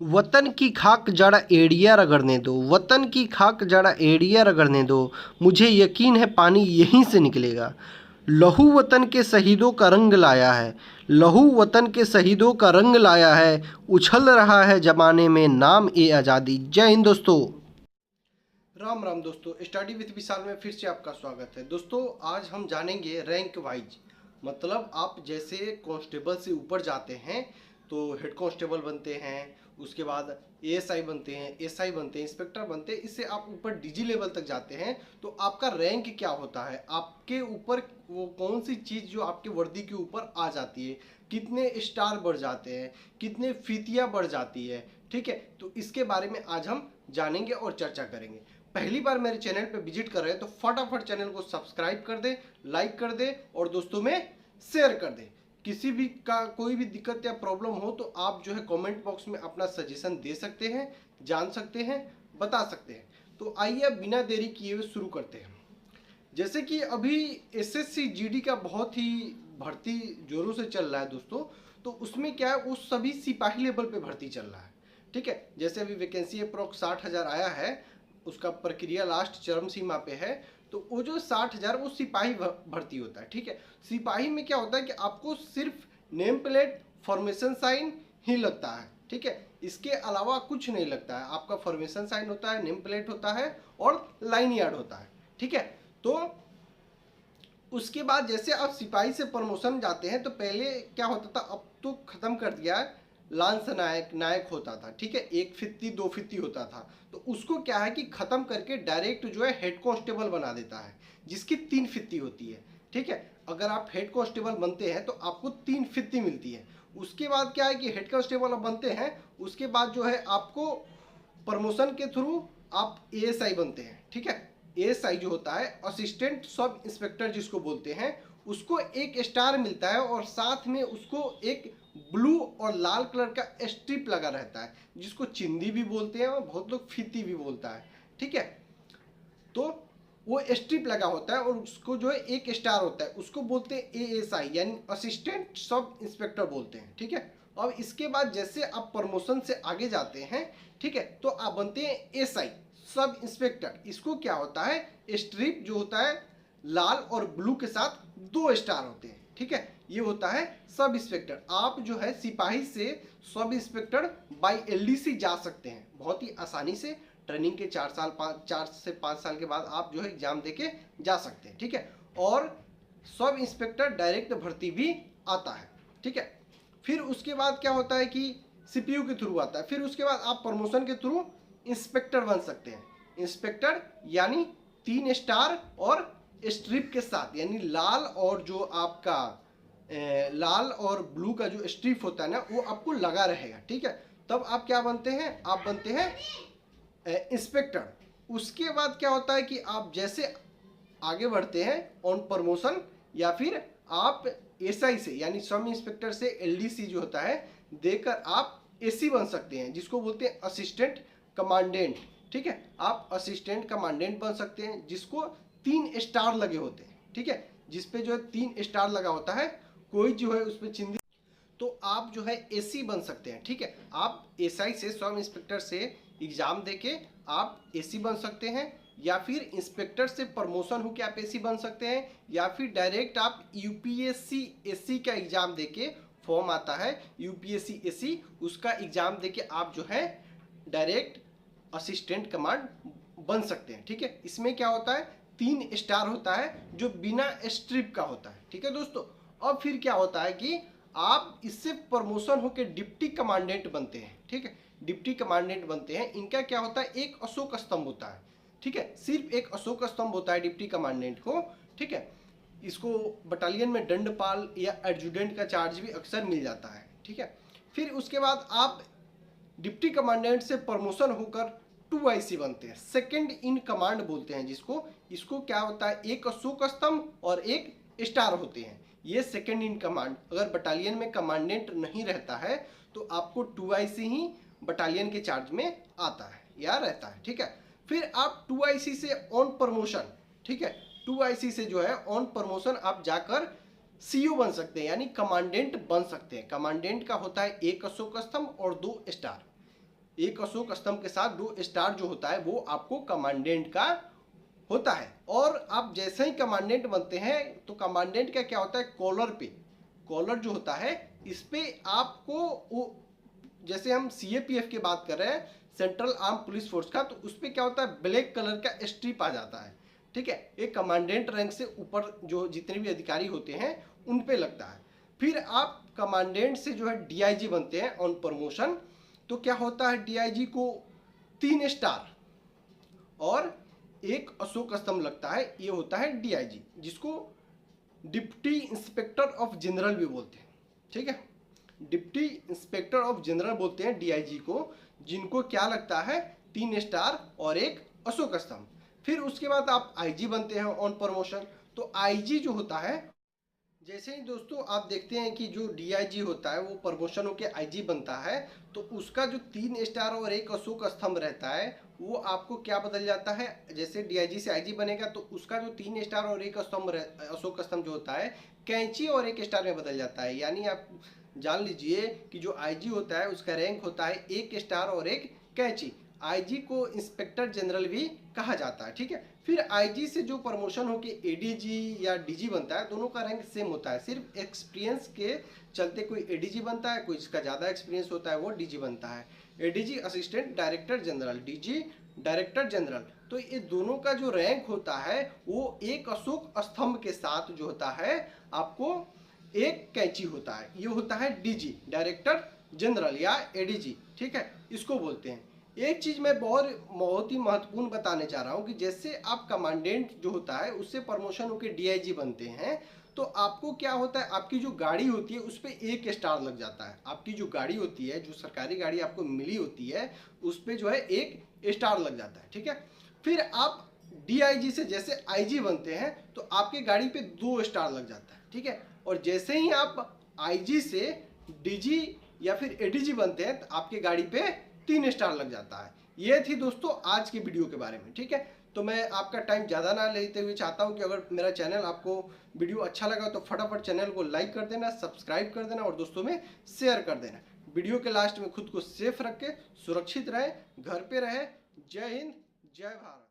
वतन की खाक जरा एड़िया रगड़ने दो, वतन की खाक जरा एड़िया रगड़ने दो, मुझे यकीन है पानी यहीं से निकलेगा। लहू वतन के शहीदों का रंग लाया है, लहू वतन के शहीदों का रंग लाया है, उछल रहा है जमाने में नाम ए आज़ादी। जय हिंद दोस्तों। राम राम दोस्तों, स्टडी विद विशाल में फिर से आपका स्वागत है। दोस्तों आज हम जानेंगे रैंक वाइज, मतलब आप जैसे कांस्टेबल से ऊपर जाते हैं तो हेड कांस्टेबल बनते हैं, उसके बाद एएसआई बनते हैं, एसआई बनते हैं, इंस्पेक्टर बनते हैं, इससे आप ऊपर डीजी लेवल तक जाते हैं तो आपका रैंक क्या होता है, आपके ऊपर वो कौन सी चीज़ जो आपके वर्दी के ऊपर आ जाती है, कितने स्टार बढ़ जाते हैं, कितने फीतियाँ बढ़ जाती है। ठीक है, तो इसके बारे में आज हम जानेंगे और चर्चा करेंगे। पहली बार मेरे चैनल पे विजिट कर रहे हैं तो फटाफट चैनल को सब्सक्राइब कर दे, लाइक कर दे और दोस्तों में शेयर कर दे। किसी भी का कोई भी दिक्कत या प्रॉब्लम हो तो आप जो है कमेंट बॉक्स में अपना सजेशन दे सकते हैं, जान सकते हैं, बता सकते हैं। तो आइए अब बिना देरी किए हुए शुरू करते हैं। जैसे कि अभी एसएससी जीडी का बहुत ही भर्ती जोरों से चल रहा है दोस्तों, तो उसमें क्या है, उस सभी सिपाही लेवल पे भर्ती चल रहा है। ठीक है, जैसे अभी वैकेंसी अप्रॉक्स 60,000 आया है, उसका प्रक्रिया लास्ट चरम सीमा पे है, तो वो जो 60,000 वो सिपाही भर्ती होता है। ठीक है, सिपाही में क्या होता है कि आपको सिर्फ नेम प्लेट, फॉर्मेशन साइन ही लगता है। ठीक है, इसके अलावा कुछ नहीं लगता है। आपका फॉर्मेशन साइन होता है, नेम प्लेट होता है और लाइन यार्ड होता है। ठीक है, तो उसके बाद जैसे आप सिपाही से प्रमोशन जाते हैं तो पहले क्या होता था, अब तो खत्म कर दिया है, लांस नायक नायक होता था। ठीक है, 1 फित्ती 2 फित्ती होता था, तो उसको क्या है कि खत्म करके डायरेक्ट जो है हेड कांस्टेबल बना देता है, जिसकी 3 फित्ती होती है। ठीक है, अगर आप हेड कांस्टेबल बनते हैं तो आपको 3 फित्ती मिलती है। उसके बाद क्या है कि हेड कांस्टेबल बनते हैं, उसके बाद जो है आपको प्रमोशन के थ्रू आप एएसआई बनते हैं। ठीक है, एएसआई जो होता है असिस्टेंट सब इंस्पेक्टर जिसको बोलते हैं, उसको 1 स्टार मिलता है और साथ में उसको एक ब्लू और लाल कलर का स्ट्रिप लगा रहता है, जिसको चिंदी भी बोलते हैं और बहुत लोग फीती भी बोलता है। ठीक है, तो वो स्ट्रिप लगा होता है और उसको जो है 1 स्टार होता है, उसको बोलते हैं एएसआई यानी असिस्टेंट सब इंस्पेक्टर बोलते हैं। ठीक है, अब इसके बाद जैसे आप प्रमोशन से आगे जाते हैं, ठीक है, तो आप बनते हैं एसआई सब इंस्पेक्टर। इसको क्या होता है, स्ट्रिप जो होता है लाल और ब्लू के साथ 2 स्टार होते हैं। ठीक है, ये होता है सब इंस्पेक्टर। आप जो है सिपाही से सब इंस्पेक्टर बाय एलडीसी जा सकते हैं बहुत ही आसानी से। ट्रेनिंग के 4 से 5 साल के बाद आप जो है एग्जाम देके जा सकते हैं। ठीक है, और सब इंस्पेक्टर डायरेक्ट भर्ती भी आता है। ठीक है, फिर उसके बाद क्या होता है कि सीपीयू के थ्रू आता है, फिर उसके बाद आप प्रमोशन के थ्रू इंस्पेक्टर बन सकते हैं। इंस्पेक्टर यानी 3 स्टार और स्ट्रिप के साथ, यानी लाल और जो आपका लाल और ब्लू का जो स्ट्रिप होता है ना, वो आपको लगा रहेगा। ठीक है, तब आप क्या बनते हैं, आप बनते हैं इंस्पेक्टर। उसके बाद क्या होता है कि आप जैसे आगे बढ़ते हैं ऑन प्रमोशन, या फिर आप एसआई से यानी सब इंस्पेक्टर से एलडीसी जो होता है देकर आप एसी बन सकते हैं, जिसको बोलते हैं असिस्टेंट कमांडेंट। ठीक है, आप असिस्टेंट कमांडेंट बन सकते हैं जिसको 3 स्टार लगे होते हैं। ठीक है, जिसपे जो है 3 स्टार लगा होता है, कोई जो है उसमें चिंदी, तो आप जो है एसी बन सकते हैं। ठीक है, आप एसआई से सब इंस्पेक्टर से एग्जाम देके आप एसी बन सकते हैं, या फिर इंस्पेक्टर से प्रमोशन होकर आप एसी बन सकते हैं, या फिर डायरेक्ट आप यूपीएससी एसी का एग्जाम देके, फॉर्म आता है यूपीएससी एसी, उसका एग्जाम देके आप जो है डायरेक्ट असिस्टेंट कमांड बन सकते हैं। ठीक है, इसमें क्या होता है, 3 स्टार होता है जो बिना स्ट्रिप का होता है। ठीक है दोस्तों, अब फिर क्या होता है कि आप इससे प्रमोशन होकर डिप्टी कमांडेंट बनते हैं। ठीक है, डिप्टी कमांडेंट बनते हैं, इनका क्या होता है, एक अशोक स्तंभ होता है। ठीक है, सिर्फ एक अशोक स्तंभ होता है डिप्टी कमांडेंट को। ठीक है, इसको बटालियन में दंडपाल या एडजुटेंट का चार्ज भी अक्सर मिल जाता है। ठीक है, फिर उसके बाद आप डिप्टी कमांडेंट से प्रमोशन होकर 2IC बनते हैं, सेकंड इन कमांड बोलते हैं जिसको। इसको क्या होता है, एक अशोक स्तंभ और एक स्टार होते हैं, ये सेकंड इन कमांड। अगर बटालियन में कमांडेंट नहीं रहता है तो आपको 2IC ही बटालियन के चार्ज में आता है या रहता है। ठीक है, फिर आप 2IC से ऑन प्रमोशन, ठीक है, 2IC से जो है ऑन प्रमोशन आप जाकर सीयू बन सकते हैं यानी कमांडेंट बन सकते हैं। कमांडेंट का होता है एक अशोक स्तंभ और 2 स्टार। एक अशोक स्तंभ के साथ 2 स्टार जो होता है वो आपको कमांडेंट का होता है। और आप जैसे ही कमांडेंट बनते हैं तो कमांडेंट का क्या होता है, कॉलर पे, कॉलर जो होता है इस पे आपको वो, जैसे हम सीएपीएफ की बात कर रहे हैं, सेंट्रल आर्म पुलिस फोर्स का, तो उस पर क्या होता है, ब्लैक कलर का स्ट्रिप आ जाता है। ठीक है, एक कमांडेंट रैंक से ऊपर जो जितने भी अधिकारी होते हैं उन पे लगता है। फिर आप कमांडेंट से जो है डीआईजी बनते हैं ऑन प्रमोशन। तो क्या होता है, डीआईजी को 3 स्टार और एक अशोक स्तंभ लगता है, ये होता है डीआईजी, जिसको डिप्टी इंस्पेक्टर ऑफ जनरल भी बोलते हैं। ठीक है, डिप्टी इंस्पेक्टर ऑफ जनरल बोलते हैं डीआईजी को, जिनको क्या लगता है, 3 स्टार और एक अशोक स्तंभ। फिर उसके बाद आप आईजी बनते हैं ऑन प्रमोशन। तो आईजी जो होता है, जैसे ही दोस्तों आप देखते हैं कि जो डीआईजी होता है वो प्रमोशन होकर आईजी बनता है, तो उसका जो 3 स्टार और एक अशोक स्तंभ रहता है वो आपको क्या बदल जाता है, जैसे डीआईजी से आईजी बनेगा तो उसका जो 3 स्टार और एक स्तंभ अशोक स्तंभ जो होता है कैंची और एक स्टार में बदल जाता है। यानी आप जान लीजिए कि जो आईजी होता है उसका रैंक होता है 1 स्टार और एक कैंची। आईजी को इंस्पेक्टर जनरल भी कहा जाता है। ठीक है, फिर आईजी से जो प्रमोशन हो के एडीजी या डीजी बनता है, दोनों का रैंक सेम होता है, सिर्फ एक्सपीरियंस के चलते कोई एडीजी बनता है, कोई जिसका ज़्यादा एक्सपीरियंस होता है वो डीजी बनता है। ADG assistant director general, DG director general. तो ये दोनों का जो रैंक होता है वो एक अशोक स्तंभ के साथ जो होता है आपको एक कैंची होता है, ये होता है डीजी डायरेक्टर जनरल या एडीजी। ठीक है, इसको बोलते हैं। एक चीज़ मैं बहुत ही महत्वपूर्ण बताने जा रहा हूँ कि जैसे आप कमांडेंट जो होता है उससे प्रमोशन होकर डीआईजी बनते हैं, तो आपको क्या होता है, आपकी जो गाड़ी होती है उस पर 1 स्टार लग जाता है। आपकी जो गाड़ी होती है, जो सरकारी गाड़ी आपको मिली होती है, उस पर जो है 1 स्टार लग जाता है। ठीक है, फिर आप डीआईजी से जैसे आईजी बनते हैं तो आपकी गाड़ी पे 2 स्टार लग जाता है। ठीक है, और जैसे ही आप आईजी से डीजी या फिर एडीजी बनते हैं तो आपकी गाड़ी पे 3 स्टार लग जाता है। ये थी दोस्तों आज की वीडियो के बारे में। ठीक है, तो मैं आपका टाइम ज़्यादा ना लेते हुए चाहता हूं कि अगर मेरा चैनल आपको वीडियो अच्छा लगा तो फटाफट चैनल को लाइक कर देना, सब्सक्राइब कर देना और दोस्तों में शेयर कर देना। वीडियो के लास्ट में खुद को सेफ रख के सुरक्षित रहे, घर पे रहे। जय हिंद, जय भारत।